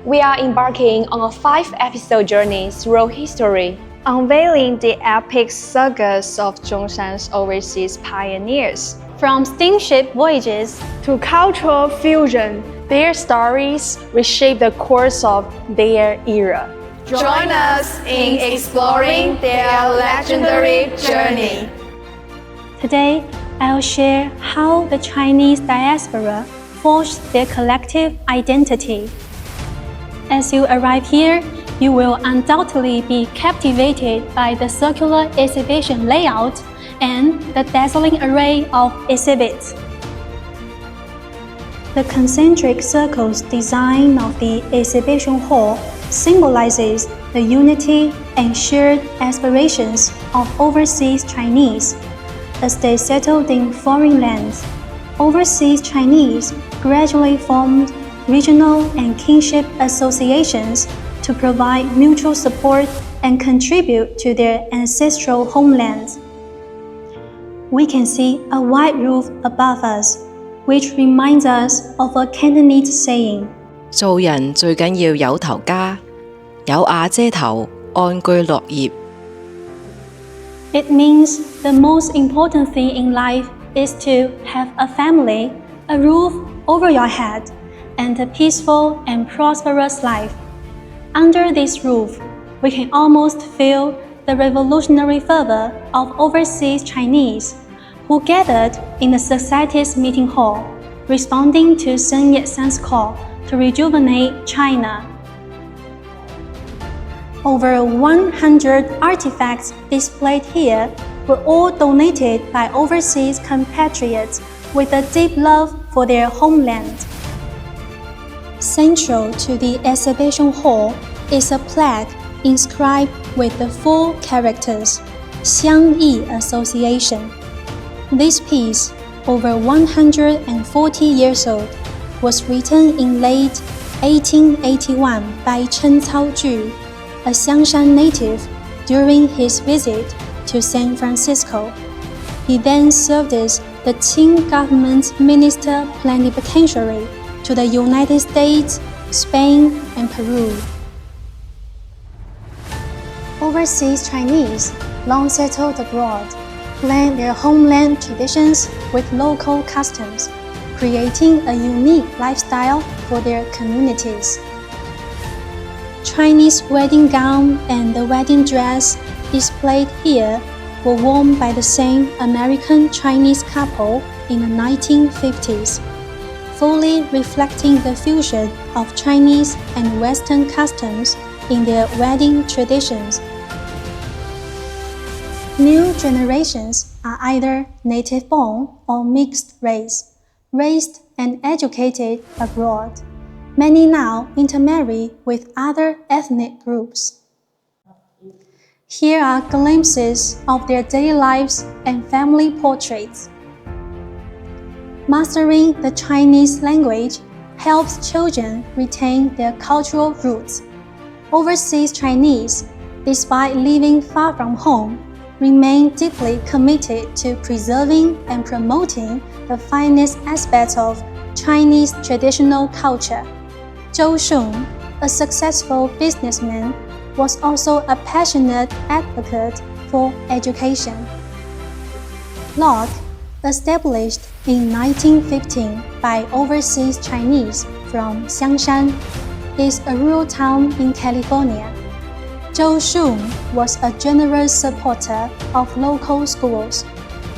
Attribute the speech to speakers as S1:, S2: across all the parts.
S1: we are embarking on a 5-episode journey through history,
S2: unveiling the epic sagas of Zhongshan's overseas pioneers.
S3: From steamship voyages
S2: to cultural fusion, their stories reshape the course of their era.
S4: Join us in exploring their legendary journey.
S3: Today, I'll share how the Chinese diaspora forged their collective identity. As you arrive here, you will undoubtedly be captivated by the circular exhibition layout and the dazzling array of exhibits. The concentric circles design of the exhibition hall symbolizes the unity and shared aspirations of overseas Chinese. As they settled in foreign lands, overseas Chinese gradually formed regional and kinship associations to provide mutual support and contribute to their ancestral homelands. We can see a white roof above us, which reminds us of a Cantonese saying,
S5: 做人最緊要有頭家，有瓦遮頭，安居樂業。
S3: It means the most important thing in life is to have a family, a roof over your head, and a peaceful and prosperous life. Under this roof, we can almost feel the revolutionary fervor of overseas Chinese who gathered in the society's meeting hall, responding to Sun Yat-sen's call to rejuvenate China. Over 100 artifacts displayed here were all donated by overseas compatriots with a deep love for their homeland. Central to the exhibition hall is a plaque inscribed with the 4 characters, Xiang Yi Association. This piece, over 140 years old, was written in late 1881 by Chen Caoju, a Zhongshan native, during his visit to San Francisco. He then served as the Qing government's minister plenipotentiary to the United States, Spain, and Peru. Overseas Chinese, long settled abroad, blend their homeland traditions with local customs, creating a unique lifestyle for their communities. Chinese wedding gown and the wedding dress displayed here were worn by the same American-Chinese couple in the 1950s, fully reflecting the fusion of Chinese and Western customs in their wedding traditions. New generations are either native-born or mixed race, raised and educated abroad. Many now intermarry with other ethnic groups. Here are glimpses of their daily lives and family portraits. Mastering the Chinese language helps children retain their cultural roots. Overseas Chinese, despite living far from home, remain deeply committed to preserving and promoting the finest aspects of Chinese traditional culture. Zhongshan, a successful businessman, was also a passionate advocate for education. Locke, established in 1915 by overseas Chinese from Zhongshan, is a rural town in California. Zhongshan was a generous supporter of local schools,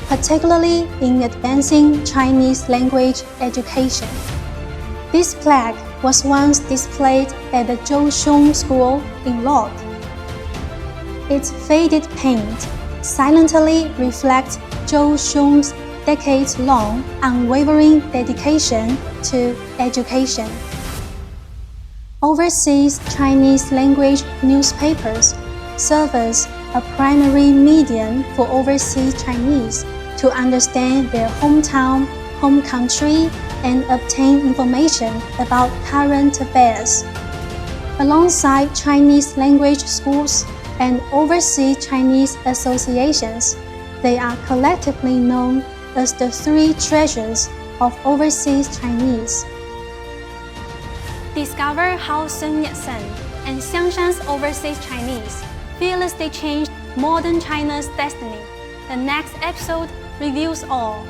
S3: particularly in advancing Chinese language education. This plaque was once displayed at the Zhongshan School in Locke. Its faded paint silently reflects Zhongshan's decades-long unwavering dedication to education. Overseas Chinese language newspapers serve as a primary medium for overseas Chinese to understand their hometown, home country, and obtain information about current affairs. Alongside Chinese language schools and overseas Chinese associations, they are collectively known as the 3 treasures of overseas Chinese. Discover how Sun Yat-sen and Zhongshan's overseas Chinese fearlessly changed modern China's destiny. The next episode reveals all.